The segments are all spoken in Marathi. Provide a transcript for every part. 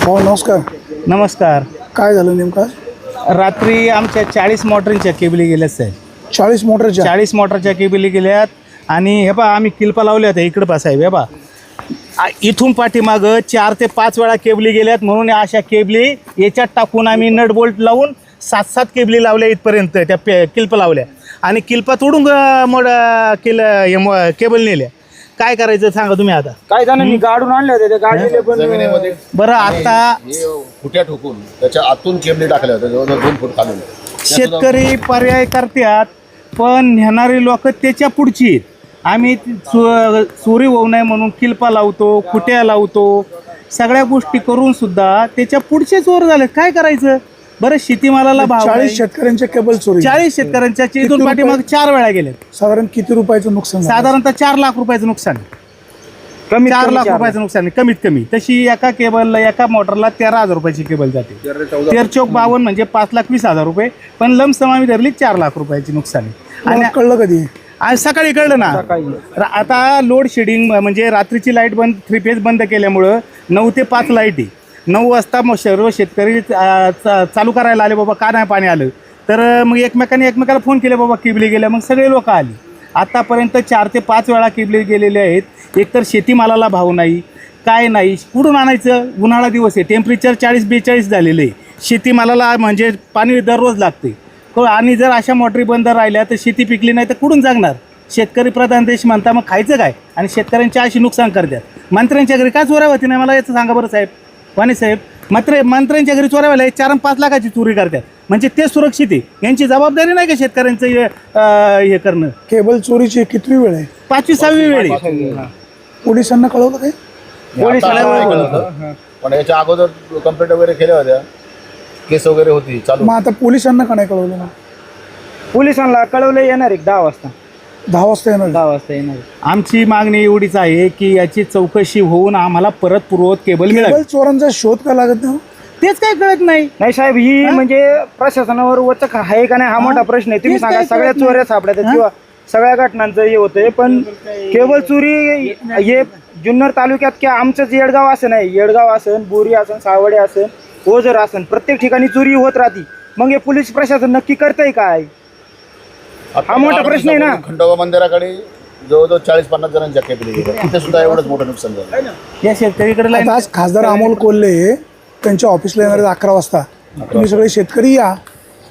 हो नमस्कार. नमस्कार. काय झालं नेमकं? रात्री आमच्या 40 मोटरींच्या केबली गेल्यात साहेब. 40 मोटरच्या 40 मोटरच्या केबली गेल्यात आणि हे बा आम्ही किल्पा लावल्या होत्या इकडं बा साहेब. हे बा इथून पाठीमागं 4 ते 5 वेळा केबली गेल्यात म्हणून अशा केबली याच्यात टाकून आम्ही नट बोल्ट लावून 7 केबली लावल्या इथपर्यंत त्या किल्प लावल्या आणि किल्पा तोडून केबल नेल्या. काय करायचं सांगा तुम्ही आता? काय जणांनी गाडून आणले होते ते गाडीले पण जमिनीमध्ये बरं आता फुट्या ठोकून त्याच्या आतून केबली टाकल्या होत्या जवळजवळ 2 फूट खालून. शेतकरी पर्याय करतात पण नेणारी लोक त्याच्या पुढची आहेत. आम्ही चोरी होऊ नये म्हणून किल्पा लावतो, कुट्या लावतो, सगळ्या गोष्टी करून सुद्धा त्याच्या पुढचे चोर झाले. काय करायचं बरं? शेतीमालाला भाव 40 शेतकऱ्यांच्या केबल चोरी. 40 शेतकऱ्यांच्या इथून पाठीमाग 4 वेळा गेले. साधारण किती रुपयाचं नुकसान झालं? साधारणतः 4 लाख रुपयाचं नुकसान. कमी 4 लाख रुपयाचं नुकसान कमीत कमी. तशी एका केबलला एका मोटरला 13,000 रुपयाची केबल जाते. 13,452 म्हणजे 5,20,000 रुपये. पण लमसम आम्ही धरली 4 लाख रुपयाची नुकसान. आणि कळलं कधी? आज सकाळी कळलं ना. आता लोड शेडिंग म्हणजे रात्रीची लाईट बंद, 3 फेज बंद केल्यामुळं 9 ते 5 लाईट आहे. 9 वाजता मग सर्व शेतकरी चालू करायला आले, बाबा का नाही पाणी आलं. तर मग एकमेकाला फोन केले, बाबा केबली गेल्या. मग सगळे लोक आली. आतापर्यंत 4 ते 5 वेळा केबली गेलेले आहेत. एकतर शेतीमालाला भाव नाही, काय नाही, कुठून आणायचं? उन्हाळा दिवस आहे, टेम्परेचर 40-42 झालेलं आहे. शेतीमालाला म्हणजे पाणी दररोज लागते. आणि जर अशा मोटरी बंद राहिल्या तर शेती पिकली नाही तर कुठून जागणार? शेतकरी प्रधान देश म्हणता मग खायचं काय? आणि शेतकऱ्यांची अशी नुकसान करतात. मंत्र्यांच्या घरी काय चोऱ्या होती नाही? मला याचं सांगा बरं साहेब. वाणी साहेब, मंत्र्यांच्या घरी चोऱ्या व्हायला 4 आणि 5 लाखाची चोरी करतात म्हणजे ते सुरक्षित आहे? यांची जबाबदारी नाही का शेतकऱ्यांचं हे करणं? केबल चोरीची किती वेळ आहे? 5वी-6वी वेळ आहे. पोलिसांना कळवलं काय? पण याच्या अगोदर कंप्लेंट वगैरे केल्या होत्या, केस वगैरे होती चालू. मग आता पोलिसांना का नाही कळवलं? ना पोलिसांना कळवलं येणार एक 10 वाजता. 10 वाजता येणार. 10 वाजता येणार. आमची मागणी एवढीच आहे की याची चौकशी होऊन आम्हाला परत पूर्ववत केबल मिळावी. केबल चोरांचा शोध का लागत नाही? तेच काय कळत नाही. नाही साहेब, ही म्हणजे प्रशासनावर वचक आहे का नाही हा मोठा प्रश्न आहे. तुम्ही तेच सांगा, काय सगळ्या कळत नाही. चोऱ्या सापडतात किंवा सगळ्या घटनांचं हे होतंय. पण केबल चोरी हे जुन्नर तालुक्यात किंवा आमचंच येडगाव असं नाही, येडगाव असन, बोरी असन, सावडे असन, ओझर असन, प्रत्येक ठिकाणी चोरी होत राहते. मग हे पोलीस प्रशासन नक्की करतंय काय? हा मोठा प्रश्न आहे ना. खंडोबा मंदिराकडे जवळजवळ 40-50 जणांच्या केबली गेल्या. तिथे सुद्धा एवढंच मोठं नुकसान झालं. या शेतकरीकडे लाईन- आता आज खासदार अमोल कोल्हे त्यांच्या ऑफिसला येणार आहेत 11 वाजता. तुम्ही सगळे शेतकरी या.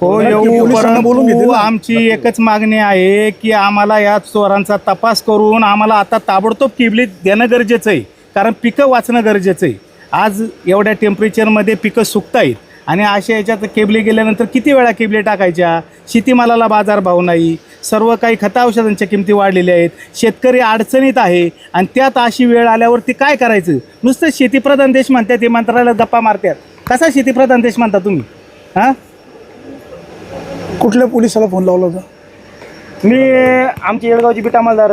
हो नक्की येऊ, पोलिसांना बोलून घेतील परंतु ना. आमची एकच मागणी आहे की आम्हाला या चोरांचा तपास करून आम्हाला आता ताबडतोब केबली देणं गरजेचं आहे. कारण पिकं वाचणं गरजेचं आहे. आज एवढ्या टेम्परेचरमध्ये पिकं सुकतायत आणि अशा याच्यात केबली गेल्यानंतर किती वेळा केबली टाकायच्या? शेतीमालाला बाजारभाव नाही, सर्व काही खतं औषधांच्या किमती वाढलेल्या आहेत, शेतकरी अडचणीत आहे आणि त्यात अशी वेळ आल्यावरती काय करायचं? नुसतं शेतीप्रधान देश म्हणतात, हे मंत्रालयात गप्पा मारतात. कसा शेतीप्रधान देश म्हणता तुम्ही? हां, कुठल्या पोलिसाला फोन लावला होता? मी आमचे येळगावचे बीट अंमलदार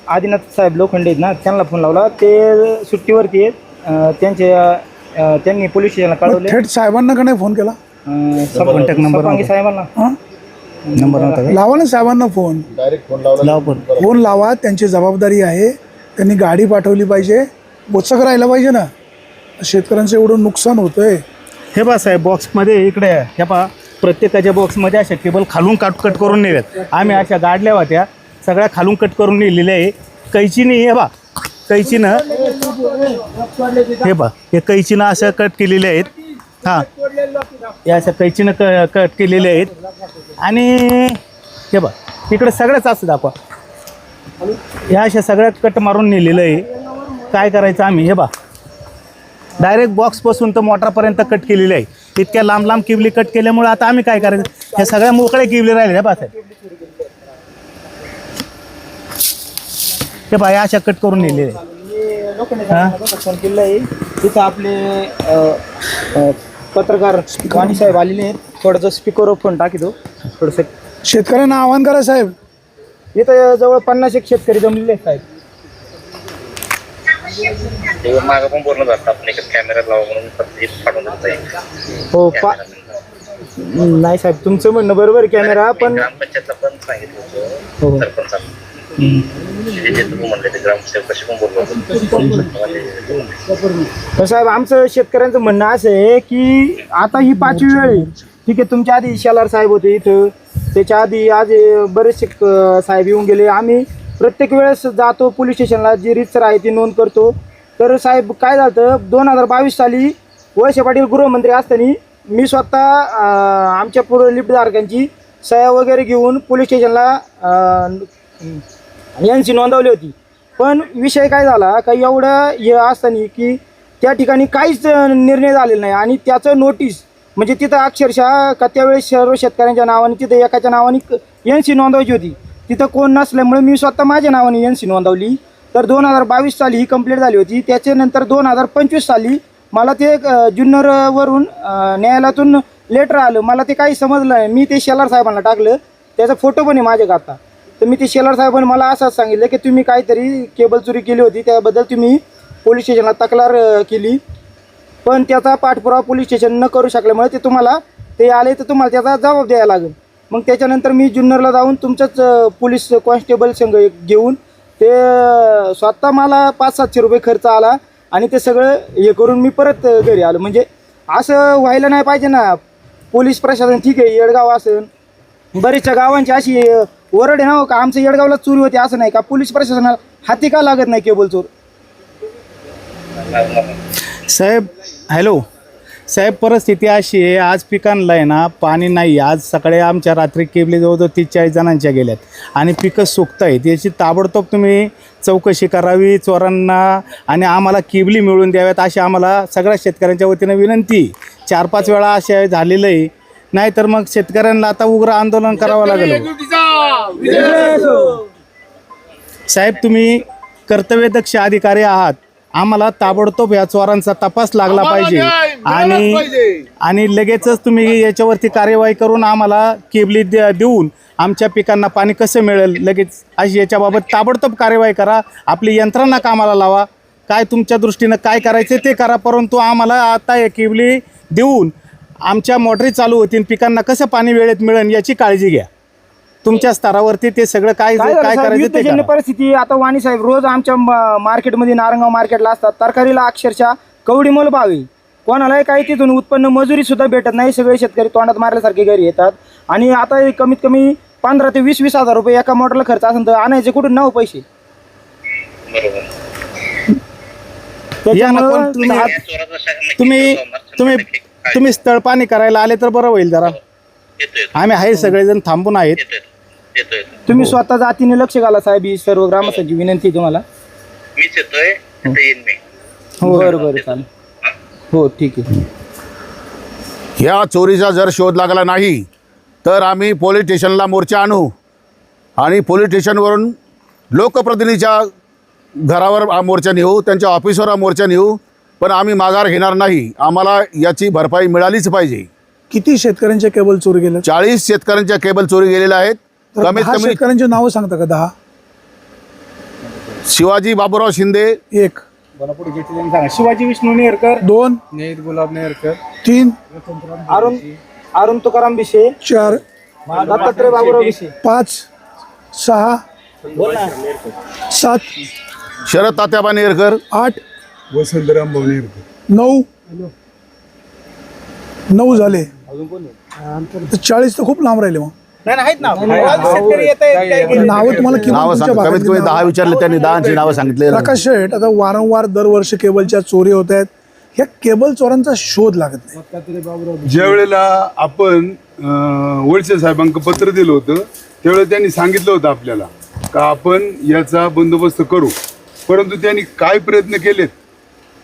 आदिनाथ साहेब लोखंडे आहेत ना, त्यांना फोन लावला. ते सुट्टीवरती आहेत. त्यांनी पोलीस स्टेशनला कळवले. थेट साहेबांना का नाही फोन केला? कॉन्टॅक्ट नंबर सपांगी साहेबांना हां, नंबर नव्हता का? लावा ना साहेबांना फोन. डायरेक्ट फोन लावला. लाव पण. फोन लावा, त्यांची जबाबदारी आहे. त्यांनी गाडी पाठवली पाहिजे, बोचक राहिलं पाहिजे ना. शेतकऱ्यांचं एवढं नुकसान होतंय. हे पहा साहेब, बॉक्समध्ये इकडे हे पहा, प्रत्येकाच्या बॉक्समध्ये अशा केबल खालून कट करून नेल्यात. आम्ही अशा गाडल्या होत्या, सगळ्या खालून कट करून नेलेल्या आहे. कैचीने हे बा, कैचीनं हे बा, हे कैचीनं अशा कट केलेल्या आहेत. हां, या अशा कैचीनं कट केलेल्या आहेत. आणि हे बा, इकडे सगळ्याच असं दाखवा, ह्या अशा सगळ्या कट मारून नेलेलं आहे. काय करायचं आम्ही? हे बा, डायरेक्ट बॉक्सपासून तर मोटरपर्यंत कट केलेली आहे. इतक्या लांब लांब केबली कट केल्यामुळे आता आम्ही काय करायचं? ह्या सगळ्या मोकळ्या केबली राहिल्या बा साहेब. हे बा, अशा कट करून नेलेले आहे. फोन केलेला आहे. तिथं आपले पत्रकार वाणी साहेब आलेले आहेत. थोडंसं स्पीकरवर फोन टाकितो. थोडंसं शेतकऱ्यांना आवाहन करा साहेब. इथं जवळ 50 शेतकरी जमलेले आहेत साहेब. मागं पण बोलणं जातं आपण एक कॅमेरा लावा म्हणून पाठवून देत आहे. हो नाही साहेब, तुमचं म्हणणं बरोबर आहे. कॅमेरा पण ग्रामपंचायतला पण सांगितलं हो. होतं सरपंचाला. जे तुम्ही म्हणले ते ग्रामसेवक कसे पण बोललो तर साहेब आमचं शेतकऱ्यांचं म्हणणं असं आहे की आता ही 5वी वेळ आहे. ठीक आहे, तुमच्या आधी शेलार साहेब होते इथं, त्याच्या आधी आज बरेचसे साहेब येऊन गेले. आम्ही प्रत्येक वेळेस जातो पोलीस स्टेशनला, जी रीतसर आहे ती नोंद करतो. तर साहेब काय झालं 2022 साली वळसे पाटील गृहमंत्री असताना मी स्वतः आमच्या पूर्व लिफ्टधारकांची सह्या वगैरे घेऊन पोलीस स्टेशनला यांची नोंदवली होती. पण विषय काय झाला का एवढं हे असताना की त्या ठिकाणी काहीच निर्णय झालेला नाही आणि त्याचं नोटीस म्हणजे तिथं अक्षरशः का त्यावेळेस सर्व शेतकऱ्यांच्या नावाने तिथं एकाच्या नावाने एनसी नोंदवायची होती. तिथं कोण नसल्यामुळे मी स्वतः माझ्या नावाने एनसी नोंदवली. तर 2022 साली ही कंप्लीट झाली होती. त्याच्यानंतर 2025 साली मला ते जुन्नरवरून न्यायालयातून लेटर आलं. मला ते काही समजलं नाही. मी ते शेलार साहेबांना टाकलं, त्याचा फोटो पण आहे माझ्याकडे आता. तर मी ते शेलार साहेबांनी मला असंच सांगितलं की तुम्ही काहीतरी केबल चोरी केली होती, त्याबद्दल तुम्ही पोलीस स्टेशनला तक्रार केली, पण त्याचा पाठपुरावा पोलीस स्टेशन न करू शकल्यामुळे ते तुम्हाला ते आले तर तुम्हाला त्याचा जबाब द्यायला लागेल. मग त्याच्यानंतर मी जुन्नरला जाऊन तुमचंच पोलीस कॉन्स्टेबल संघ घेऊन ते स्वतः मला 500-700 रुपये खर्च आला आणि ते सगळं हे करून मी परत घरी आलो. म्हणजे असं व्हायला नाही पाहिजे ना. पोलीस प्रशासन ठीक आहे, येडगाव असेल, बरेचशा गावांची अशी ओरड आहे ना का आमचं येडगावला चोरी होती असं नाही का, पोलीस प्रशासनाला हाती का लागत नाही केबल चोर. साहेब हॅलो साहेब, परिस्थिती अशी आहे, आज पिकांना आहे ना पाणी नाही. आज सकाळी आमच्या रात्री केबली जवळजवळ 30-40 जणांच्या गेल्यात आणि पिकं सुकत आहेत. याची ताबडतोब तुम्ही चौकशी करावी चोरांना आणि आम्हाला केबली मिळवून द्याव्यात अशी आम्हाला सगळ्या शेतकऱ्यांच्या वतीनं विनंती. 4-5 वेळा अशा झालेलं आहे. नाहीतर मग शेतकऱ्यांना आता उग्र आंदोलन करावं लागेल. साहेब तुम्ही कर्तव्यदक्ष अधिकारी आहात, आम्हाला ताबडतोब या चोरांचा तपास लागला पाहिजे आणि लगेचच तुम्ही याच्यावरती कार्यवाही करून आम्हाला केबली देऊन आमच्या पिकांना पाणी कसं मिळेल लगेच अशी याच्याबाबत ताबडतोब कार्यवाही करा. आपली यंत्रणा कामाला लावा. काय तुमच्या दृष्टीनं काय करायचं ते करा, परंतु आम्हाला आता या केबली देऊन आमच्या मोटरी चालू होतील, पिकांना कसं पाणी वेळेत मिळेल याची काळजी घ्या. तुमच्या स्तरावरती ते सगळं काय करायचं ते करा. परिस्थिती आता वाणी साहेब रोज आमच्या मार्केटमध्ये नारंगाव मार्केटला असतात. तरकारीला अक्षरशः कवडीमोल भाव आहे. कोणालाही काही तिथून उत्पन्न मजुरी सुद्धा भेटत नाही. सगळे शेतकरी तोंडात मारल्यासारखे घरी येतात आणि आता कमीत कमी 15 ते 20 हजार रुपये एका मोटरला खर्च असेल तर आणायचे कुठून नाव पैसे. तुम्ही स्थळ पाणी करायला आले तर बरं होईल. जरा आम्ही आहे सगळेजण थांबून आहेत. तुम्ही स्वतः जातीने लक्ष घाला साहेब, ही सर्व ग्रामस्थांची विनंती तुम्हाला. मीच येतोय तिथे येईन मी. हो बरं चालेल. हो ठीक आहे. ह्या चोरीचा जर शोध लागला नाही तर आम्ही पोलीस स्टेशनला मोर्चा आणू आणि पोलीस स्टेशनवरून लोकप्रतिनिधीच्या घरावर मोर्चा नेऊ, त्यांच्या ऑफिसवर मोर्चा नेऊ, पण आम्ही माघार घेणार नाही. आम्हाला याची भरपाई मिळालीच पाहिजे. किती शेतकऱ्यांच्या केबल चोरी गेल्या? 40 शेतकऱ्यांच्या केबल चोरी गेलेल्या आहेत. कमीत 10 कमी शेतकऱ्यांची नावं सांगता का? 10? शिवाजी बाबूराव शिंदे 1, शिवाजी विष्णू नेरकर 2, गुलाब नेरकर 3, अरुण तुकाराम बिशे 4, दत्तात्रय बाबूराव बिशे 5, 6, 7, शरद तात्याबा नेरकर 8, वसंतराम भवनेरकर 9 झाले. तर 40 तर खूप लांब राहिले. मग नावं तुम्हाला नावं सांग, कमीत कमी 10 विचारले त्यांनी, 10ची नावं सांगितले. प्रकाश शेठ, आता वारंवार दरवर्षी केबलच्या चोरी होत आहेत. ह्या केबल चोरांचा शोध लागत नाही. ज्या वेळेला आपण वळसे साहेबांक पत्र दिलं होतं त्यावेळेला त्यांनी सांगितलं होतं आपल्याला का आपण याचा बंदोबस्त करू, परंतु त्यांनी काय प्रयत्न केलेत?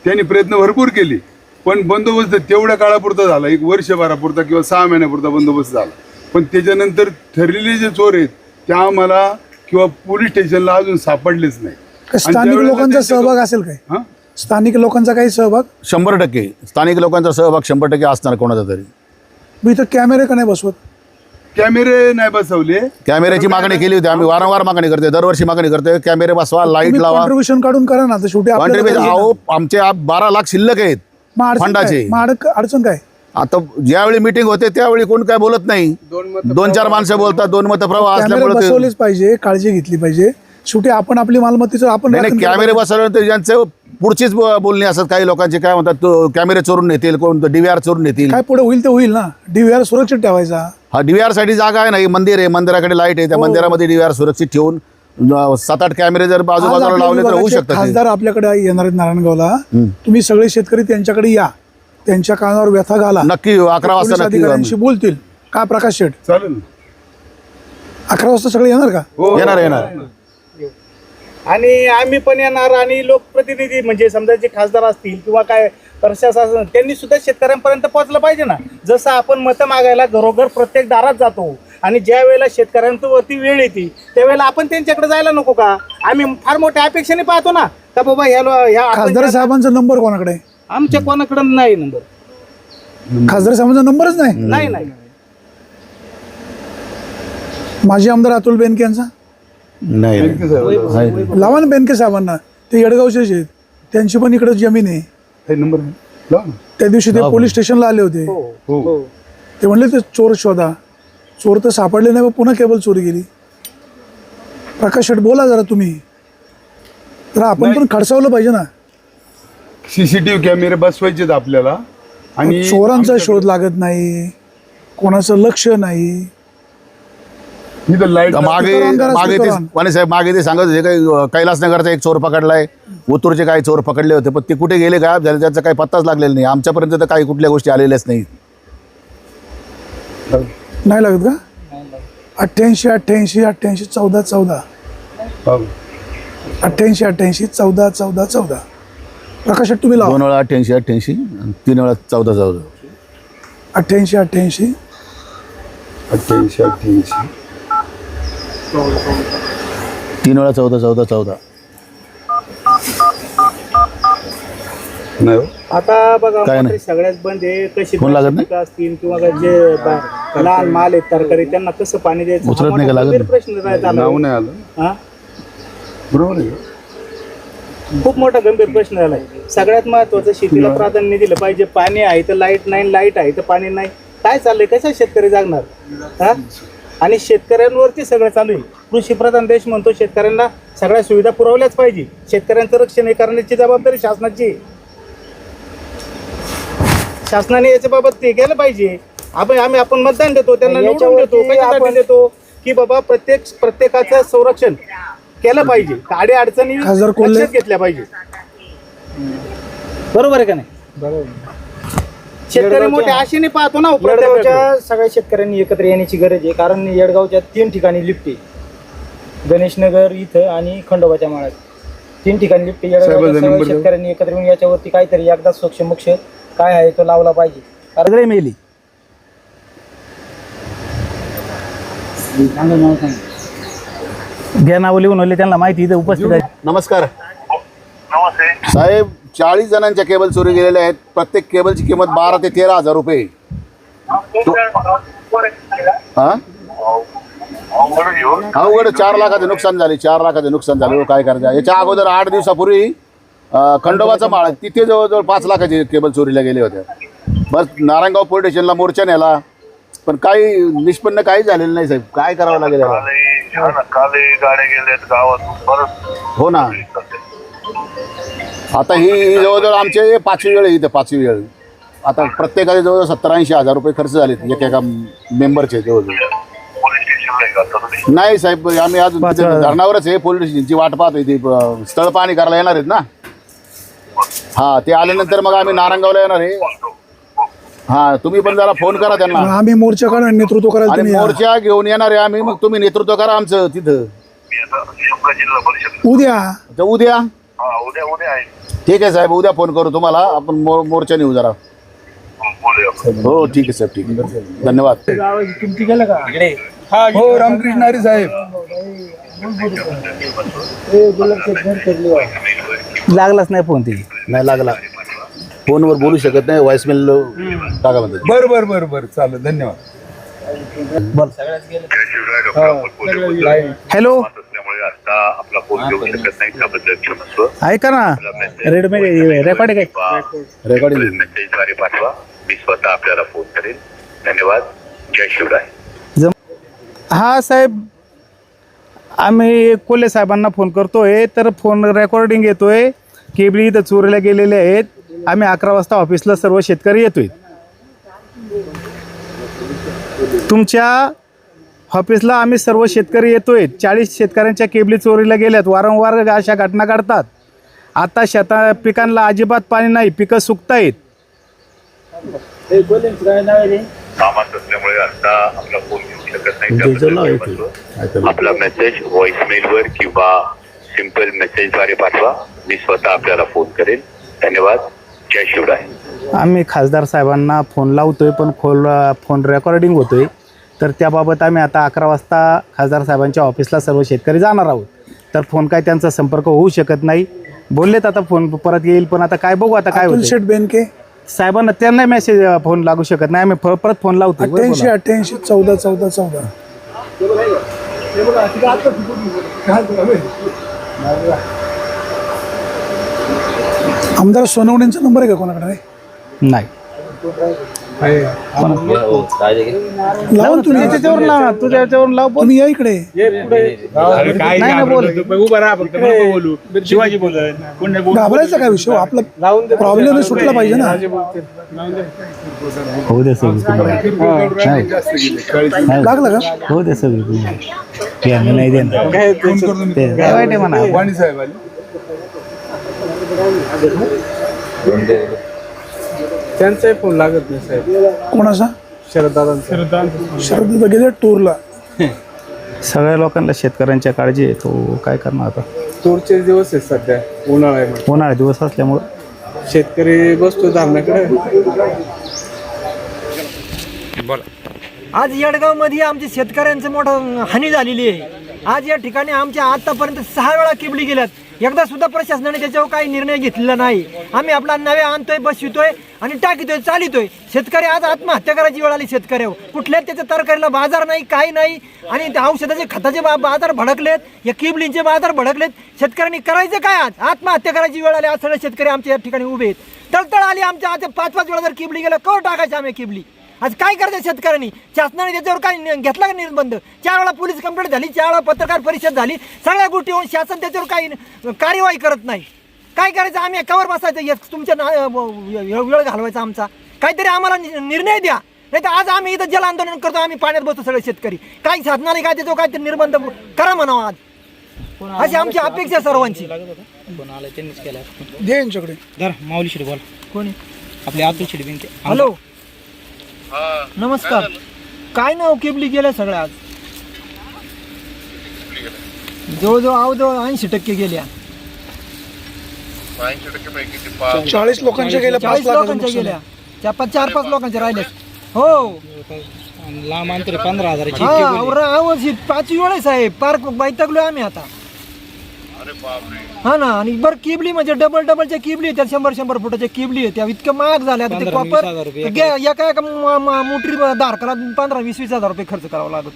त्यांनी प्रयत्न भरपूर केले, पण बंदोबस्त तेवढ्या काळापुरता झाला, 1 वर्षभरापुरता किंवा 6 महिन्यापुरता बंदोबस्त झाला. पण त्याच्यानंतर ठरलेले जे चोर आहेत त्या आम्हाला किंवा पोलीस स्टेशनला अजून सापडलेच नाही. स्थानिक लोकांचा सहभाग असेल काय? स्थानिक लोकांचा काही सहभाग? 100% स्थानिक लोकांचा सहभाग 100% असणार कोणाचा तरी. मी तर कॅमेरे का नाही बसवत? कॅमेरे नाही बसवले. कॅमेऱ्याची मागणी केली होती आम्ही, वारंवार मागणी करतोय, दरवर्षी मागणी करतोय. कॅमेरे बसवा, लाईट लावा, कॉन्ट्रीब्युशन काढून करा ना. तर शेवटी आमचे 12 लाख शिल्लक आहेत फंडाचे. अडचण काय? आता ज्यावेळी मीटिंग होते त्यावेळी कोण काय बोलत नाही. 2-4 माणसं बोलतात, 2 मत प्रवाह कॅमेरे असल्यामुळे बसवलेच पाहिजे, काळजी घेतली पाहिजे. शेवटी आपण आपली मालमत्तेचं आपण नाही राखण नाही, केलं कॅमेरे पाहिजे. बसवल्यानंतर ज्यांचं पुढचीच बोलणी असतात काही लोकांचे, काय म्हणतात तो कॅमेरे चोरून नेतील, कोण DVR चोरून नेतील. काय पुढे होईल ते होईल ना. DVR सुरक्षित ठेवायचा. हा DVR साठी जागा आहे ना, हे मंदिर आहे, मंदिराकडे लाईट आहे, त्या मंदिरामध्ये DVR सुरक्षित ठेवून 7-8 कॅमेरे जर आज बाजूबाजूला आपल्या लावले तर होऊ विभागाचे शकतात ते. खासदार आपल्याकडे येणार आहेत नारायणगावला. तुम्ही सगळे शेतकरी त्यांच्याकडे या, त्यांच्या कानावर व्यथा घाला. नक्की 11 पोलीस वाजता नक्की अधिकाऱ्यांशी बोलतील. का प्रकाश शेठ चालेल. 11 वाजता सगळे येणार का? येणार. आणि आम्ही पण येणार आणि लोकप्रतिनिधी म्हणजे समजा जे खासदार असतील किंवा काय प्रशासन त्यांनी सुद्धा शेतकऱ्यांपर्यंत पोहोचलं पाहिजे ना. जसं आपण मतं मागायला घरोघर प्रत्येक दारात जातो आणि ज्या वेळेला शेतकऱ्यांवरती वेळ येते त्यावेळेला आपण त्यांच्याकडे जायला नको का? आम्ही फार मोठ्या अपेक्षेने पाहतो ना का बाबा ह्या खासदार साहेबांचा नंबर कोणाकडे आहे? आमच्या कोणाकडे नाही नंबर. खासदार साहेबांचा नंबरच नाही. नाही नाही माजी आमदार अतुल बेनके यांचा नाही लावा ना बेनके साहेबांना. ते येडगावचेच आहेत, त्यांची पण इकडे जमीन आहे. हे नंबर लाव ना. त्या दिवशी ते पोलीस स्टेशनला आले होते. हो. ते म्हणले ते चोर शोधा. चोर तर सापडले नाही, मग पुन्हा केबल चोरी गेली. प्रकाश शेठ बोला जरा तुम्ही. जरा आपण पण खडसावलं पाहिजे ना. CCTV कॅमेरे बसवायचेत आपल्याला आणि चोरांचा शोध लागत नाही, कोणाचं लक्ष नाही. इथं लाईट मागे मागे ते वाणी साहेब मागे ते सांगत होते काही कैलासनगरचा एक चोर पकडलाय, ओतूरचे काही चोर पकडले होते, पण ते कुठे गेले गायब झाले त्याचा काही पत्ताच लागलेला नाही. आमच्यापर्यंत तर काही कुठल्या गोष्टी आलेल्याच नाही. नाही लागत का? 88 88 88 14 14 88 88 14 14 14. प्रकाश शेठ तुम्ही लावा. 2 वेळा 88 88 आणि 3 वेळा 14 14. 88 88 88 88 3 वेळा 14 14 14. नाही हो. आता बघा काय नाही. मात्र सगळ्याच बंद आहे. कशी फोन लागत नाही? पिकं असतील किंवा जे लहान माल आहेत तरकारी त्यांना कसं पाणी द्यायचं हा उचलत नाही का मोठा लागत? गंभीर प्रश्न राहत नाव आला. नाही आलं. हा? बरोबर आहे. खूप मोठा गंभीर प्रश्न झालाय. सगळ्यात महत्वाचं शेतीला प्राधान्य दिलं पाहिजे. पाणी आहे तर लाईट नाही, लाईट आहे तर पाणी नाही. काय चाललंय? कसा शेतकरी जागणार? हा? आणि शेतकऱ्यांवरती सगळं चालू आहे. कृषी प्रधान देश म्हणतो, शेतकऱ्यांना सगळ्या सुविधा पुरवल्याच पाहिजे. शेतकऱ्यांचं रक्षण हे करण्याची जबाबदारी शासनाची आहे. शासनाने याच्या बाबत ते केलं पाहिजे. आपण मतदान देतो, त्यांना निवडून देतो. कशासाठी देतो? की बाबा प्रत्येकाचं संरक्षण केलं पाहिजे. अडी अडचणी खासदार कोल्हे. लक्षात घेतल्या पाहिजे. बरोबर आहे का नाही? बरोबर. शेतकरी मोठ्या आशेने पाहतो ना प्रत्येकाकडे. येडगावच्या सगळ्या शेतकऱ्यांनी एकत्र येण्याची गरज आहे. कारण येडगावच्या 3 ठिकाणी लिफ्ट आहे. गणेशनगर इथं आणि खंडोबाच्या माळात 3 ठिकाणी लिफ्ट आहे. येडगावच्या साहेबांचा सगळ्या नंबर द्या. शेतकऱ्यांनी एकत्र येऊन याच्यावरती काहीतरी एकदा सक्षमक्ष काय आहे तो लावला पाहिजे. सगळे मेली. घ्या नाव लिहून आले, त्यांना माहिती इथे उपस्थित आहे. नमस्कार साहेब. 40 जणांच्या केबल चोरी गेलेल्या आहेत. प्रत्येक केबलची किंमत 12 ते 13 हजार रुपये. हा अवघड 4 लाखाचे नुकसान झाले. 4 लाखाचे नुकसान झाले. हो, काय करायचं? याच्या अगोदर 8 दिवसापूर्वी खंडोबाचा माळ तिथे जवळजवळ 5 लाखाचे केबल चोरीला गेले होते. बस नारायणगाव पोलीस स्टेशनला मोर्चा नेला, पण काही निष्पन्न काही झालेलं नाही साहेब. काय करावं लागेल याला? गाड्या गेल्यात गावातून बरंच. हो ना. आता ही जवळजवळ आमचे 5वी वेळ आहे इथे. 5वी वेळ. आता प्रत्येकाचे जवळजवळ 70-80 हजार रुपये खर्च झाले एका मेंबरचे जवळजवळ. पोलीस स्टेशनला आहे का आता तुम्ही? नाही साहेब, आम्ही अजून तिथे धरणावरच आहे. पोलीस स्टेशनची वाट पाहतोय. ते स्थळ पाहणी करायला येणार आहेत ना. हा, ते आल्यानंतर मग आम्ही नारायणगावला येणार आहे. हा, तुम्ही पण जरा फोन करा त्यांना. आम्ही मोर्चा काढून नेतृत्व करायला आणि तुम्ही या. मोर्चा घेऊन येणार आहे आम्ही. मग तुम्ही नेतृत्व करा आमचं तिथं. मी आता शिवका जिल्हा परिषद. उद्या तर उद्या. हा, उद्या आहे. ठीक आहे साहेब, उद्या फोन करू तुम्हाला. आपण मोर्चा नेऊ जरा. बोलूया आपण. हो ठीक आहे साहेब, ठीक आहे. धन्यवाद. तुमची गेलं का? हो, रामकृष्ण हरी साहेब. लागलाच नाही फोन ते. नाही लागला. फोनवर बोलू शकत नाही. व्हॉइसमेल टाका म्हणतात. बरं चालेल. धन्यवाद. शिवराय डॉक्टर अमोल कोल्हे हॅलो, असल्यामुळे आता आपला फोन घेऊ शकत नाही, त्याबद्दल क्षमस्व. ऐका ना. रेकॉर्ड आहे काय? रेकॉर्डिंग. मेसेजद्वारे पाठवा. मी स्वतः आपल्याला फोन करेन. धन्यवाद. जय शिवराय. हा साहेब, आम्ही कोल्हे साहेबांना फोन करतोय तर फोन रेकॉर्डिंग येतोय, केबली इथं चोरीला गेलेले आहेत. आम्ही 11 वाजता ऑफिसला सर्व शेतकरी येतोय. तुमच्या ऑफिसला आम्ही सर्व शेतकरी येतोय. 40 शेतकऱ्यांच्या केबली चोरीला गेल्यात. वारंवार अशा घटना घडतात. आता पिकांना अजिबात पाणी नाही, पिकं सुकतायत. कामात असल्यामुळे आता आपला फोन घेऊ शकत नाही. त्याबद्दल मी म्हणतो, आपला मेसेज व्हॉइसमेलवर किंवा सिंपल मेसेजद्वारे पाठवा. मी स्वतः आपल्याला फोन करेन. धन्यवाद. जय शिवराय. आम्ही खासदार साहेबांना फोन लावतोय पण फोन रेकॉर्डिंग होतोय. तर त्याबाबत आम्ही आता 11 वाजता खासदार साहेबांच्या ऑफिसला सर्व शेतकरी जाणार आहोत. तर फोन काय त्यांचा संपर्क होऊ शकत नाही. बोललेत आता फोन परत येईल, पण आता काय बघू आता काय अतुल होतं. शेठ बेनके साहेबांना त्यांना मेसेज फोन लागू शकत नाही. आम्ही परत फोन लावतो. 88 14 14 14. आमदार सोनवणेंचा नंबर आहे का कोणाकडे? नाही. लावून तुम्ही त्याच्यावरून लाव ना, तुझ्या याच्यावरून लाव. तुम्ही या इकडे. नाही ना बोल. शिवाजी बोल. घाबरायचा काय विषय? आपला प्रॉब्लेम सुटला पाहिजे ना. होऊ दे सगळं. लागलं का? हो दे सगळं. आम्ही नाही देणार. काय वाईट आहे म्हणा. वाणी साहेब आले. त्यांचाही फोन लागत नाही साहेब. कोणाचा? शरद गेले टूरला. सगळ्या लोकांना शेतकऱ्यांच्या काळजी आहे. तो काय करणार आता. टूरचे दिवस आहेत सध्या, उन्हाळ्यामध्ये. उन्हाळा दिवस असल्यामुळं शेतकरी बसतो धारणाकडे. आज येडगावमध्ये आमच्या शेतकऱ्यांचं मोठं हानी झालेली आहे. आज या ठिकाणी आमच्या आतापर्यंत 6 वेळा केबली गेल्यात. एकदा सुद्धा प्रशासनाने त्याच्यावर काही निर्णय घेतलेला नाही. आम्ही आपला नव्या आणतोय, बसवितोय आणि टाकितोय, चालितोय. शेतकरी आज आत्महत्या करायची वेळ आली. शेतकऱ्यावर कुठल्याच त्याच्या तरकारीला बाजार नाही, काही नाही. आणि त्या औषधाचे खताचे बाजार भडकलेत, या केबलींचे बाजार भडकलेत. शेतकऱ्यांनी करायचं काय? आज आत्महत्या करायची वेळ आली. आज सगळे शेतकरी आमच्या या ठिकाणी उभे आहेत. तळतळ आली आमच्या. आज 5-5 वेळा जर केबली गेलं कवर टाकायचं आम्ही केबली. आज काय करायचं शेतकऱ्यांनी? शासनाने त्याच्यावर काय घेतला का निर्बंध? 4 वेळा पोलीस कंप्लेंट झाली, 4 वेळा पत्रकार परिषद झाली, सगळ्या गोष्टी होऊन शासन त्याच्यावर काही कार्यवाही करत नाही. काय करायचं? आम्ही कवर बसायचं? तुमच्या वेळ घालवायचा आमचा? काहीतरी आम्हाला निर्णय द्या. नाही तर आज आम्ही इथं जल आंदोलन करतो, आम्ही पाण्यात बसतो सगळे शेतकरी. काही शासनाने काय त्याच्यावर काहीतरी निर्बंध करा म्हणावं आज, अशी आमची अपेक्षा सर्वांची. दे यांच्याकडे. माऊली शेडी बोल. कोणी? आपले अतुल शेडी बँके. हॅलो, नमस्कार. काय नाव केबली गेल्या सगळ्या आज? जवळजवळ 80% गेल्या. 40 लोकांच्या गेल्या. 40 लोकांच्या गेल्या. 4-5 लोकांच्या राहिल्या. हो, लांब अंतर 15,000ची. हा, 5 वेळ आहे साहेब. पार वैतागलो आम्ही आता. हा ना. आणि बरं केबली म्हणजे डबलच्या केबली आहेत. त्या 100 फुटाच्या केबली आहेत. त्या इतक्या महाग झाल्या. ते कॉपर एका मोटरी धारकाला 15-20 हजार रुपये खर्च करावा लागतो.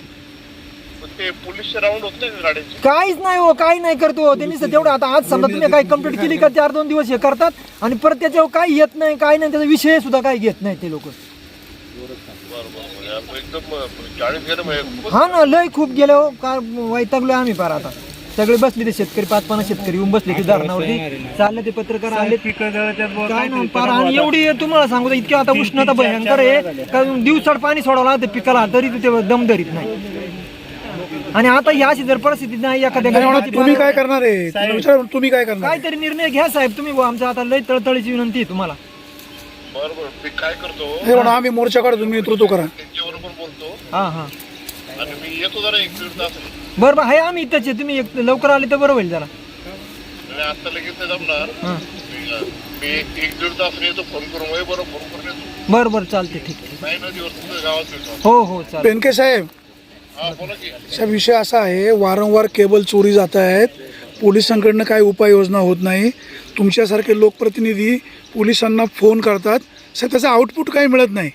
काहीच नाही हो, काही नाही करतो त्यांनी तेवढं. आता आज समजा तुम्ही काही कंप्लीट केली का 4-2 दिवस हे करतात आणि परत त्याच्यावर काही येत नाही, काही नाही. त्याचा विषय सुद्धा काही घेत नाही ते लोक. हा ना, लय खूप गेले हो. काय वैतागलो आम्ही पार आता. सगळे बसले ते शेतकरी, 5-50 शेतकरी येऊन बसले ते धरणावरती. चालले ते पत्रकार आले. काय ना पार. आणि एवढी तुम्हाला सांगू इतकी आता उष्णता भयंकर आहे का दिवसाड पाणी सोडावं लागतं पिकाला, तरी ते दम धरीत नाही. आणि आता ही अशी जर परिस्थिती नाही एखाद्या, तुम्ही काय करणार आहे? तुम्ही काय करणार? काहीतरी निर्णय घ्या साहेब तुम्ही. आमच्या आता लय तळतळीची विनंती आहे तुम्हाला. बरोबर. मी काय करतो, हे म्हणा आम्ही मोर्चा काढतो, तुम्ही नेतृत्व करा. त्यांच्याबरोबर बोलतो हा हा, आणि मी येतो जरा 1-1.5 तास. बरं आहे आम्ही इथंच आहे. तुम्ही लवकर आले तर बरं होईल जरा. आता लगेच नाही जमणार. मी 1-1.5 तास येतो. फोन करून बरोबर फोन करून येतो. बरं चालते, ठीक आहे. नाही नदीवर तुमच्या गावात येतो. हो चालेल. बेनके साहेब, हा बोला की. विषय असा आहे, वारंवार केबल चोरी जात आहेत. पोलिसांकडनं काही उपाययोजना होत नाही. तुमच्यासारखे लोकप्रतिनिधी पोलिसांना फोन करतात, सर त्याचा आउटपुट काही मिळत नाही.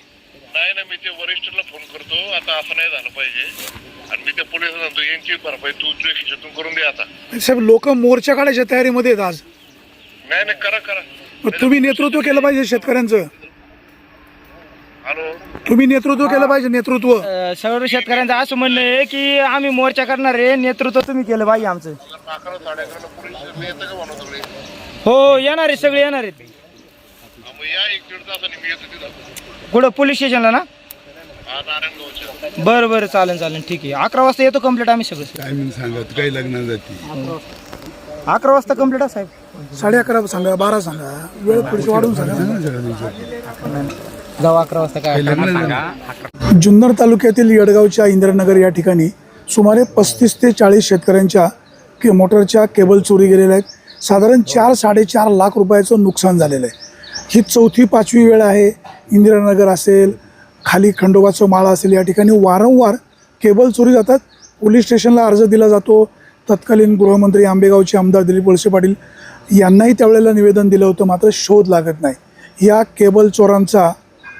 नाही मी ते वरिष्ठांना फोन करतो. आता असं नाही झालं पाहिजे. आणि मी ते पोलिसांना सांगतो यांची भरपाई तू तुझ्या खिशातून करून दे. आता साहेब लोक मोर्चा काढायच्या तयारीमध्ये आहेत आज. नाही करा. मग तुम्ही नेतृत्व केलं पाहिजे शेतकऱ्यांचं. तुम्ही नेतृत्व केलं पाहिजे, नेतृत्व. सर्व शेतकऱ्यांचं असं म्हणणं आहे की आम्ही मोर्चा करणार आहे, नेतृत्व तुम्ही केलं पाहिजे आमचं. हो येणार आहे, सगळे येणार आहेत. कुठं पोलीस स्टेशनला ना? बरं बरं चालेल चालेल ठीक आहे. 11 वाजता येतो कंप्लीट आम्ही सगळं. टायमिंग सांगा, काही लग्न जाती. 11 वाजता कंप्लीट साहेब. 11:30 सांगा, 12 सांगा, वेळ पुढची वाढवून सांगा. जाऊ 11 वाजता काय. जुन्नर तालुक्यातील येडगावच्या इंद्रनगर या ठिकाणी सुमारे 35 ते 40 शेतकऱ्यांच्या मोटरच्या केबल चोरी गेलेल्या आहेत. साधारण 4-4.5 लाख रुपयाचं नुकसान झालेलं आहे. ही 4थी-5वी वेळ आहे. इंदिरानगर असेल, खाली खंडोबाचं माळा असेल, या ठिकाणी वारंवार केबल चोरी जातात. पोलीस स्टेशनला अर्ज दिला जातो. तत्कालीन गृहमंत्री आंबेगावचे आमदार दिलीप वळसे पाटील यांनाही त्यावेळेला निवेदन दिलं होतं, मात्र शोध लागत नाही. या केबल चोरांचा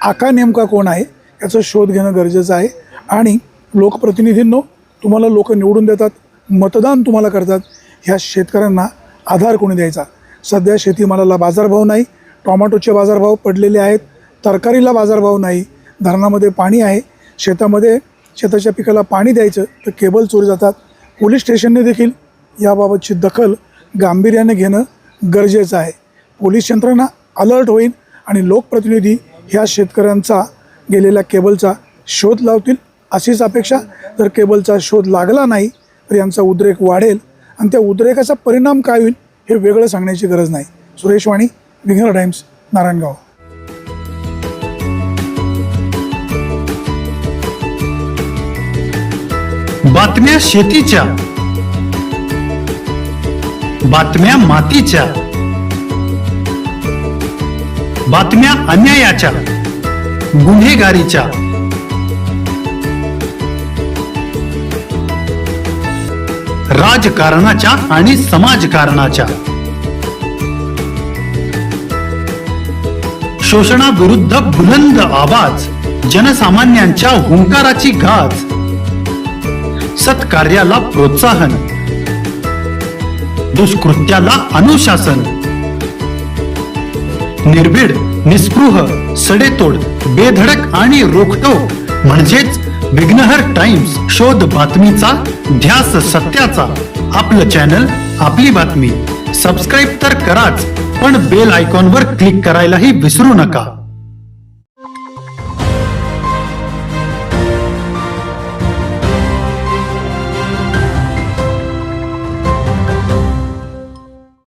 आका नेमका कोण आहे याचा शोध घेणं गरजेचं आहे. आणि लोकप्रतिनिधींनो, तुम्हाला लोक निवडून देतात, मतदान तुम्हाला करतात, ह्या शेतकऱ्यांना आधार कोणी द्यायचा? सध्या शेतीमालाला बाजारभाव नाही, टोमॅटोचे बाजारभाव पडलेले आहेत, तरकारीला बाजारभाव नाही, धरणामध्ये पाणी आहे, शेताच्या पिकाला पाणी द्यायचं तर केबल चोरी जातात. पोलीस स्टेशनने देखील याबाबतची दखल गांभीर्याने घेणं गरजेचं आहे. पोलीस यंत्रणा अलर्ट होईल आणि लोकप्रतिनिधी ह्या शेतकऱ्यांचा गेलेल्या केबलचा शोध लावतील अशीच अपेक्षा. जर केबलचा शोध लागला नाही तर यांचा उद्रेक वाढेल आणि त्या उद्रेकाचा परिणाम काय होईल हे वेगळं सांगण्याची गरज नाही. सुरेश वाणी, विघ्नर टाइम्स, नारायणगाव. बातम्या शेतीच्या, बातम्या मातीच्या, बातम्या अन्यायाच्या, गुन्हेगारीच्या, राजकारणाच्या आणि समाजकारणाच्या, शोषणाविरुद्ध बुलंद आवाज, जनसामान्यांच्या हुंकाराची गाज, सत्कार्याला प्रोत्साहन, दुष्कृत्याला अनुशासन, निर्भीड, निस्पृह, सडेतोड, बेधडक आणि रोखटोक म्हणजेच विघ्नहर टाइम्स. शोध बातमीचा, ध्यास सत्याचा. आपलं चॅनल, आपली बातमी. सबस्क्राईब तर कराच, पण बेल आयकॉनवर क्लिक करायलाही विसरू नका.